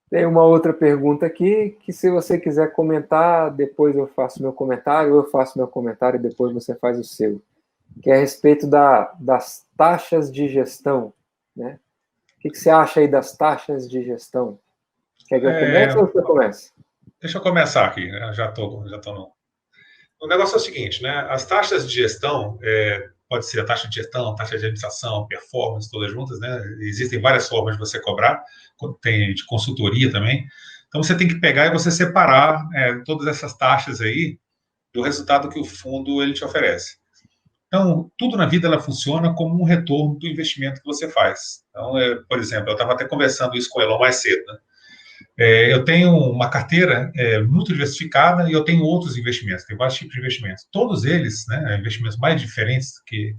Tem uma outra pergunta aqui, que se você quiser comentar, depois eu faço meu comentário, ou eu faço meu comentário e depois você faz o seu, que é a respeito das taxas de gestão, né? O que você acha aí das taxas de gestão? Quer que eu comece ou você começa? Deixa eu começar aqui, né? Já tô no. O negócio é o seguinte, né? As taxas de gestão, pode ser a taxa de gestão, taxa de administração, performance, todas juntas, né? Existem várias formas de você cobrar, tem de consultoria também. Então você tem que pegar e você separar todas essas taxas aí do resultado que o fundo ele te oferece. Então, tudo na vida ela funciona como um retorno do investimento que você faz. Então, por exemplo, eu estava até conversando isso com o Elon mais cedo, né? Eu tenho uma carteira muito diversificada e eu tenho outros investimentos, tenho vários tipos de investimentos. Todos eles, né, investimentos mais diferentes que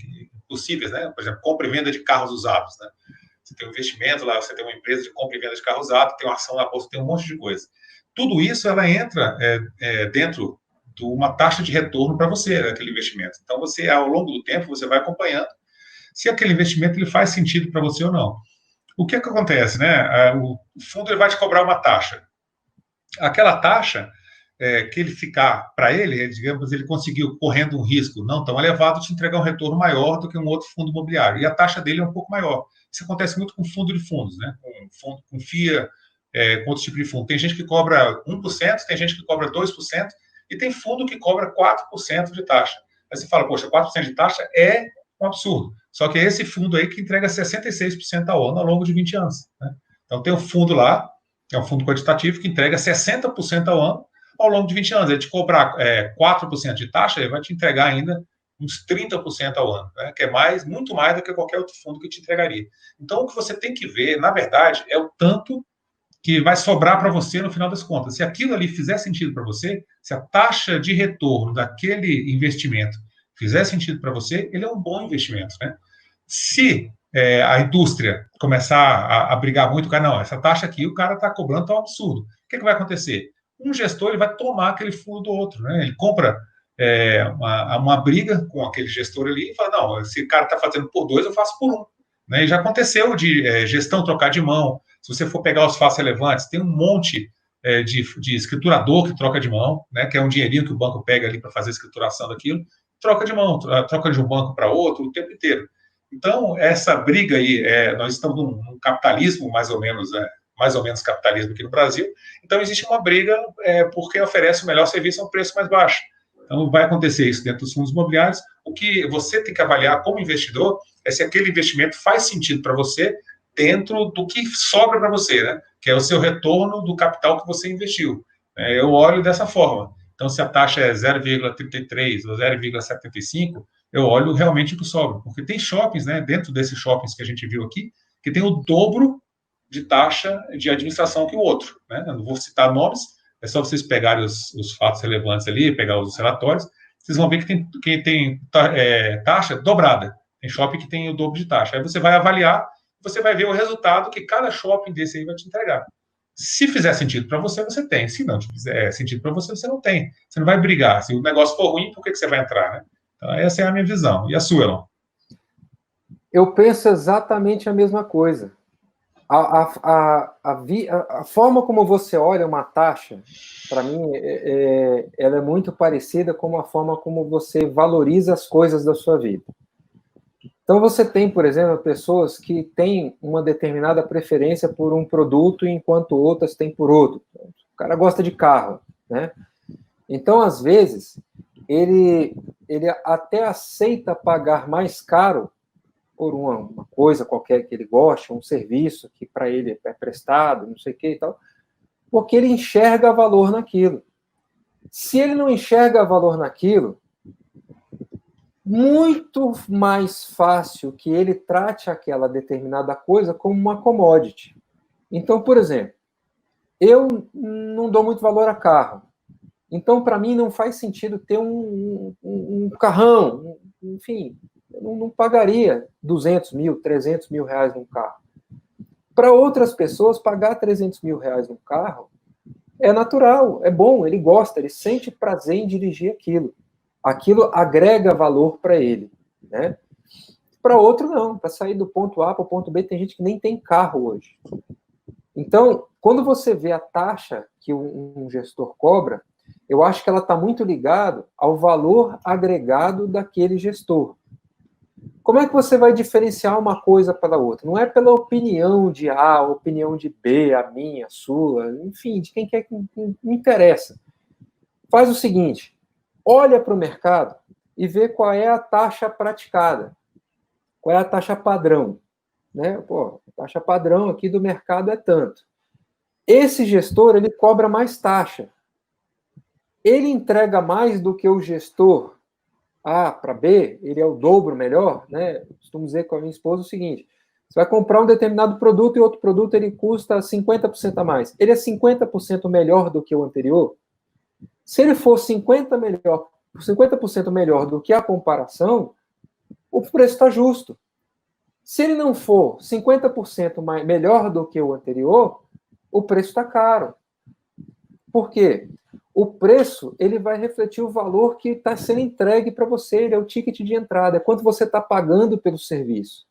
possíveis, né? Por exemplo, compra e venda de carros usados, né? Você tem um investimento lá, você tem uma empresa de compra e venda de carro usado, tem uma ação na bolsa, tem um monte de coisa. Tudo isso ela entra dentro de uma taxa de retorno para você, aquele investimento. Então, você, ao longo do tempo, você vai acompanhando se aquele investimento ele faz sentido para você ou não. O que acontece, né? O fundo ele vai te cobrar uma taxa. Aquela taxa que ele ficar para ele, digamos, ele conseguiu, correndo um risco não tão elevado, te entregar um retorno maior do que um outro fundo imobiliário. E a taxa dele é um pouco maior. Isso acontece muito com fundo de fundos, né? Com FIA, com outro tipo de fundo. Tem gente que cobra 1%, tem gente que cobra 2%, e tem fundo que cobra 4% de taxa. Aí você fala, poxa, 4% de taxa é um absurdo. Só que é esse fundo aí que entrega 66% ao ano ao longo de 20 anos. Né? Então tem um fundo lá, é um fundo quantitativo, que entrega 60% ao ano ao longo de 20 anos. Ele te cobrar 4% de taxa, ele vai te entregar ainda uns 30% ao ano, né? Que é muito mais do que qualquer outro fundo que te entregaria. Então, o que você tem que ver, na verdade, é o tanto que vai sobrar para você no final das contas. Se aquilo ali fizer sentido para você, se a taxa de retorno daquele investimento fizer sentido para você, ele é um bom investimento, né? Se a indústria começar a brigar muito, cara, não, essa taxa aqui o cara está cobrando, tá um absurdo. O que vai acontecer? Um gestor ele vai tomar aquele fundo do outro, né? Ele compra uma briga com aquele gestor ali e fala, não, esse cara está fazendo por dois, eu faço por um. Né? E já aconteceu de gestão trocar de mão. Se você for pegar os fatos relevantes, tem um monte de escriturador que troca de mão, né? Que é um dinheirinho que o banco pega ali para fazer a escrituração daquilo, troca de mão, troca de um banco para outro o tempo inteiro. Então, essa briga aí, nós estamos num capitalismo mais ou menos capitalismo aqui no Brasil, então existe uma briga por quem oferece o melhor serviço a um preço mais baixo. Então, vai acontecer isso dentro dos fundos imobiliários. O que você tem que avaliar como investidor é se aquele investimento faz sentido para você dentro do que sobra para você, né? Que é o seu retorno do capital que você investiu. Eu olho dessa forma. Então, se a taxa é 0,33 ou 0,75, eu olho realmente o que sobra. Porque tem shoppings, né, dentro desses shoppings que a gente viu aqui, que tem o dobro de taxa de administração que o outro. Né? Eu não vou citar nomes, é só vocês pegarem os fatos relevantes ali, pegar os relatórios, vocês vão ver que tem taxa dobrada. Tem shopping que tem o dobro de taxa. Aí você vai avaliar, você vai ver o resultado que cada shopping desse aí vai te entregar. Se fizer sentido para você, você tem. Se não fizer sentido para você, você não tem. Você não vai brigar. Se o negócio for ruim, por que você vai entrar, né? Então, essa é a minha visão. E a sua, Elon? Eu penso exatamente a mesma coisa. A forma como você olha uma taxa, para mim, ela é muito parecida com a forma como você valoriza as coisas da sua vida. Então, você tem, por exemplo, pessoas que têm uma determinada preferência por um produto, enquanto outras têm por outro. O cara gosta de carro, né? Então, às vezes, ele até aceita pagar mais caro por uma coisa qualquer que ele goste, um serviço que para ele é prestado, não sei o que e tal, porque ele enxerga valor naquilo. Se ele não enxerga valor naquilo, muito mais fácil que ele trate aquela determinada coisa como uma commodity. Então, por exemplo, eu não dou muito valor a carro. Então, para mim, não faz sentido ter um carrão. Enfim, eu não pagaria 200 mil, 300 mil reais num carro. Para outras pessoas, pagar 300 mil reais num carro é natural, é bom, ele gosta, ele sente prazer em dirigir aquilo. Aquilo agrega valor para ele. Né? Para outro, não. Para sair do ponto A para o ponto B, tem gente que nem tem carro hoje. Então, quando você vê a taxa que um gestor cobra, eu acho que ela está muito ligada ao valor agregado daquele gestor. Como é que você vai diferenciar uma coisa pela outra? Não é pela opinião de A, opinião de B, a minha, a sua, enfim, de quem quer que não interessa. Faz o seguinte, olha para o mercado e vê qual é a taxa praticada, qual é a taxa padrão. Né? Pô, a taxa padrão aqui do mercado é tanto. Esse gestor, ele cobra mais taxa. Ele entrega mais do que o gestor A para B, ele é o dobro melhor, né? Eu costumo dizer com a minha esposa o seguinte, você vai comprar um determinado produto e outro produto ele custa 50% a mais. Ele é 50% melhor do que o anterior? Se ele for 50% melhor do que a comparação, o preço está justo. Se ele não for 50% melhor do que o anterior, o preço está caro. Por quê? O preço ele vai refletir o valor que está sendo entregue para você, ele é o ticket de entrada, é quanto você está pagando pelo serviço.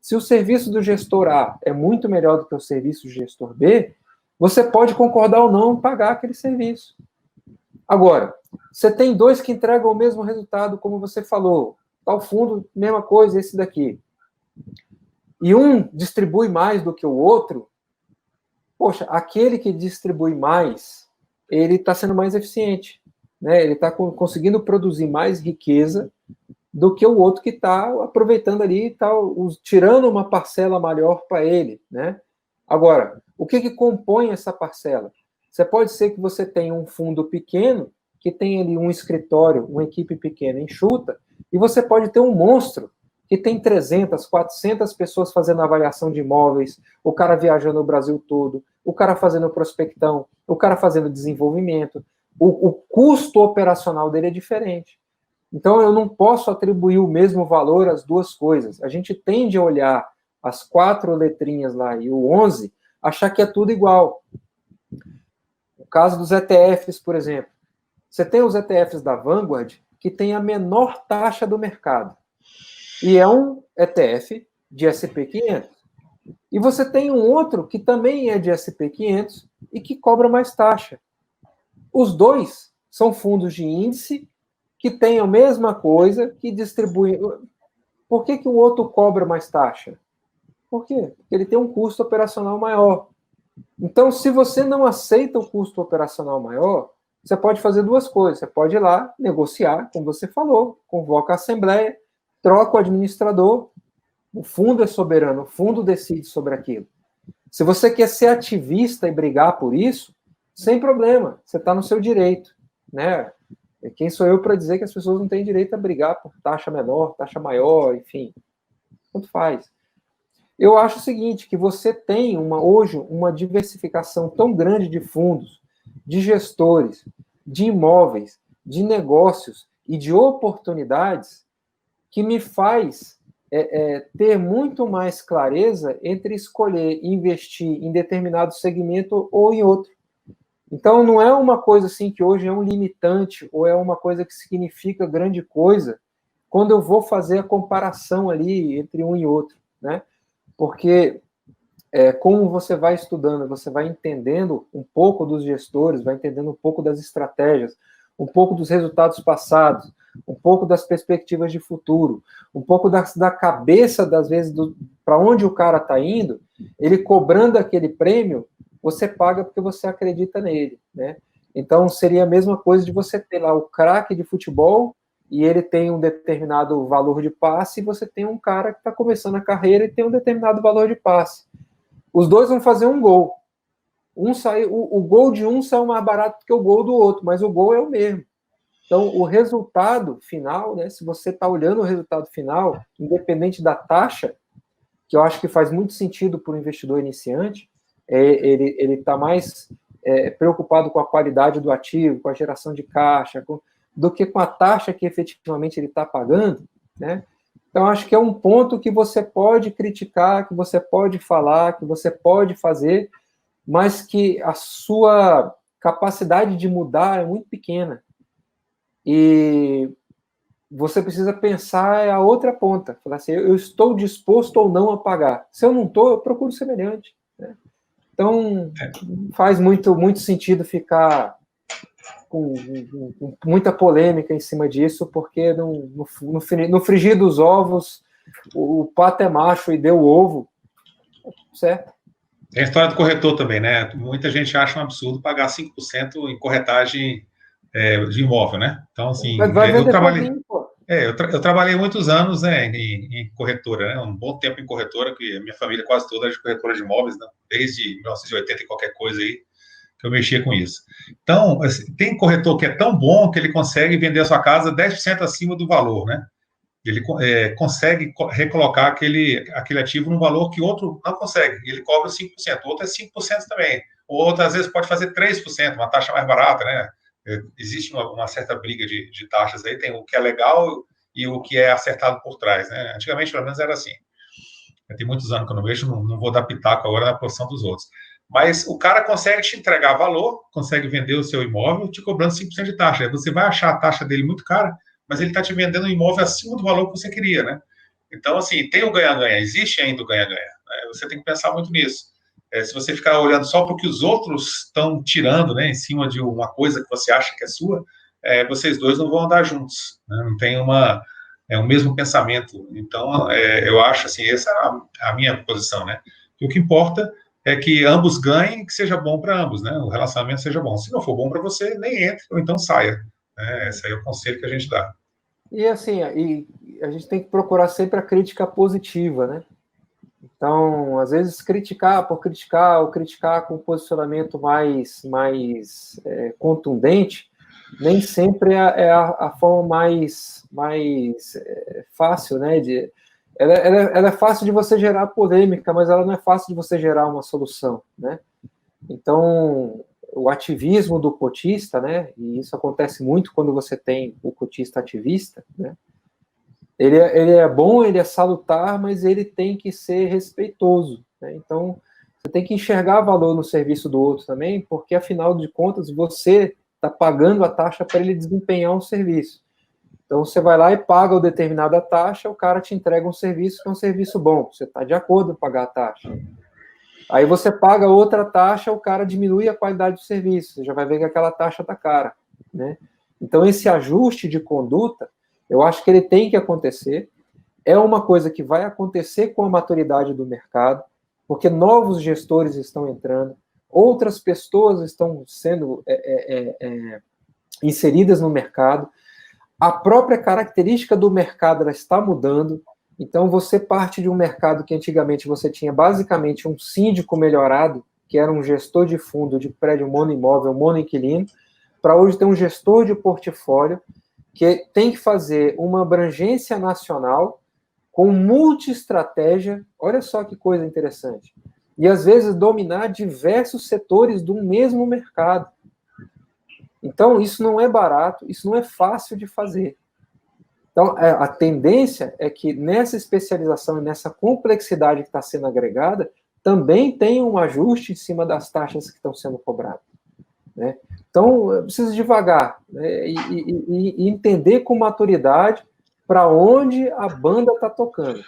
Se o serviço do gestor A é muito melhor do que o serviço do gestor B, você pode concordar ou não em pagar aquele serviço. Agora, você tem dois que entregam o mesmo resultado, como você falou, tal fundo, mesma coisa, esse daqui. E um distribui mais do que o outro, poxa, aquele que distribui mais, ele está sendo mais eficiente, né? Ele está conseguindo produzir mais riqueza do que o outro que está aproveitando ali, tá, tirando uma parcela maior para ele, né? Agora, o que compõe essa parcela? Você pode ser que você tenha um fundo pequeno, que tem ali um escritório, uma equipe pequena enxuta, e você pode ter um monstro que tem 300, 400 pessoas fazendo avaliação de imóveis, o cara viajando o Brasil todo, o cara fazendo prospectão, o cara fazendo desenvolvimento. O custo operacional dele é diferente. Então, eu não posso atribuir o mesmo valor às duas coisas. A gente tende a olhar as 4 letrinhas lá e o 11, achar que é tudo igual. No caso dos ETFs, por exemplo, você tem os ETFs da Vanguard, que tem a menor taxa do mercado. E é um ETF de S&P 500. E você tem um outro que também é de S&P 500 e que cobra mais taxa. Os dois são fundos de índice que têm a mesma coisa, que distribuem. Por que o outro cobra mais taxa? Por quê? Porque ele tem um custo operacional maior. Então, se você não aceita o custo operacional maior, você pode fazer duas coisas. Você pode ir lá, negociar, como você falou, convoca a assembleia, troca o administrador, o fundo é soberano, o fundo decide sobre aquilo. Se você quer ser ativista e brigar por isso, sem problema, você está no seu direito, né? Quem sou eu para dizer que as pessoas não têm direito a brigar por taxa menor, taxa maior, enfim, tanto faz. Eu acho o seguinte, que você tem hoje uma diversificação tão grande de fundos, de gestores, de imóveis, de negócios e de oportunidades que me faz ter muito mais clareza entre escolher investir em determinado segmento ou em outro. Então, não é uma coisa assim que hoje é um limitante ou é uma coisa que significa grande coisa quando eu vou fazer a comparação ali entre um e outro, né? Porque como você vai estudando, você vai entendendo um pouco dos gestores, vai entendendo um pouco das estratégias, um pouco dos resultados passados, um pouco das perspectivas de futuro, um pouco da cabeça, das vezes, para onde o cara está indo, ele cobrando aquele prêmio, você paga porque você acredita nele, né? Então, seria a mesma coisa de você ter lá o craque de futebol e ele tem um determinado valor de passe, e você tem um cara que está começando a carreira e tem um determinado valor de passe. Os dois vão fazer um gol. O gol de um saiu mais barato do que o gol do outro, mas o gol é o mesmo. Então, o resultado final, né, se você está olhando o resultado final, independente da taxa, que eu acho que faz muito sentido para o investidor iniciante, ele está mais preocupado com a qualidade do ativo, com a geração de caixa, do que com a taxa que efetivamente ele está pagando, né? Então, acho que é um ponto que você pode criticar, que você pode falar, que você pode fazer, mas que a sua capacidade de mudar é muito pequena. E você precisa pensar a outra ponta. Falar assim, eu estou disposto ou não a pagar. Se eu não estou, eu procuro semelhante, né? Então, faz muito sentido ficar com muita polêmica em cima disso, porque no frigir dos ovos, o pato é macho e deu o ovo, certo? É a história do corretor também, né? Muita gente acha um absurdo pagar 5% em corretagem de imóvel, né? Então, assim, Vai vender pouquinho, pô. Eu trabalhei muitos anos, né, em corretora, né? Um bom tempo em corretora, que a minha família quase toda é de corretora de imóveis, né? Desde 1980 e qualquer coisa aí, que eu mexia com isso. Então, assim, tem corretor que é tão bom que ele consegue vender a sua casa 10% acima do valor, né? Ele consegue recolocar aquele ativo num valor que outro não consegue. Ele cobra 5%, o outro é 5% também. O outro, às vezes, pode fazer 3%, uma taxa mais barata, né? Existe uma certa briga de taxas aí, tem o que é legal e o que é acertado por trás, né? Antigamente, pelo menos, era assim. Tem muitos anos que eu não vejo, não vou dar pitaco agora na posição dos outros. Mas o cara consegue te entregar valor, consegue vender o seu imóvel te cobrando 5% de taxa. Você vai achar a taxa dele muito cara, mas ele está te vendendo um imóvel acima do valor que você queria, né? Então, assim, tem o ganha-ganha, existe ainda o ganha-ganha. Né? Você tem que pensar muito nisso. Se você ficar olhando só para o que os outros estão tirando, né, em cima de uma coisa que você acha que é sua, vocês dois não vão andar juntos. Né? Não tem um mesmo pensamento. Então, eu acho assim, essa é a minha posição, né? Que o que importa é que ambos ganhem e que seja bom para ambos, né? O relacionamento seja bom. Se não for bom para você, nem entre, ou então saia. Esse aí é o conselho que a gente dá. E assim, a gente tem que procurar sempre a crítica positiva, né? Então, às vezes, criticar por criticar, ou criticar com um posicionamento mais contundente, nem sempre é a forma mais fácil, né? Ela é fácil de você gerar polêmica, mas ela não é fácil de você gerar uma solução, né? Então, o ativismo do cotista, né? E isso acontece muito quando você tem o cotista ativista, né? Ele é bom, ele é salutar, mas ele tem que ser respeitoso, né? Então, você tem que enxergar valor no serviço do outro também, porque, afinal de contas, você está pagando a taxa para ele desempenhar um serviço. Então, você vai lá e paga uma determinada taxa, o cara te entrega um serviço que é um serviço bom, você está de acordo em pagar a taxa. Aí você paga outra taxa, o cara diminui a qualidade do serviço, você já vai ver que aquela taxa está cara, né? Então, esse ajuste de conduta, eu acho que ele tem que acontecer, é uma coisa que vai acontecer com a maturidade do mercado, porque novos gestores estão entrando, outras pessoas estão sendo inseridas no mercado, a própria característica do mercado ela está mudando, então você parte de um mercado que antigamente você tinha basicamente um síndico melhorado, que era um gestor de fundo de prédio monoimóvel, monoinquilino, para hoje ter um gestor de portfólio que tem que fazer uma abrangência nacional com multi-estratégia, olha só que coisa interessante, e às vezes dominar diversos setores do mesmo mercado. Então, isso não é barato, isso não é fácil de fazer. Então, a tendência é que nessa especialização e nessa complexidade que está sendo agregada, também tem um ajuste em cima das taxas que estão sendo cobradas, né? Então, precisa devagar, né? E entender com maturidade para onde a banda está tocando.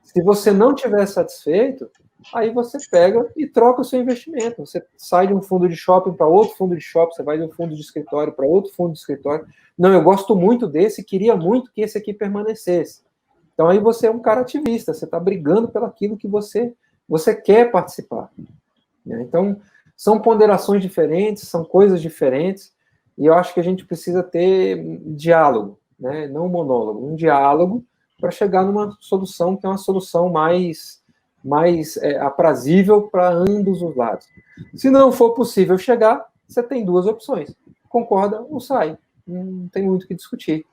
Se você não estiver satisfeito, aí você pega e troca o seu investimento. Você sai de um fundo de shopping para outro fundo de shopping, você vai de um fundo de escritório para outro fundo de escritório. Não, eu gosto muito desse, queria muito que esse aqui permanecesse. Então aí você é um cara ativista, você está brigando pelo aquilo que você quer participar. Então, são ponderações diferentes, são coisas diferentes, e eu acho que a gente precisa ter diálogo, né? Não monólogo, um diálogo para chegar numa solução que é uma solução mais aprazível para ambos os lados. Se não for possível chegar, você tem duas opções. Concorda ou sai. Não tem muito o que discutir.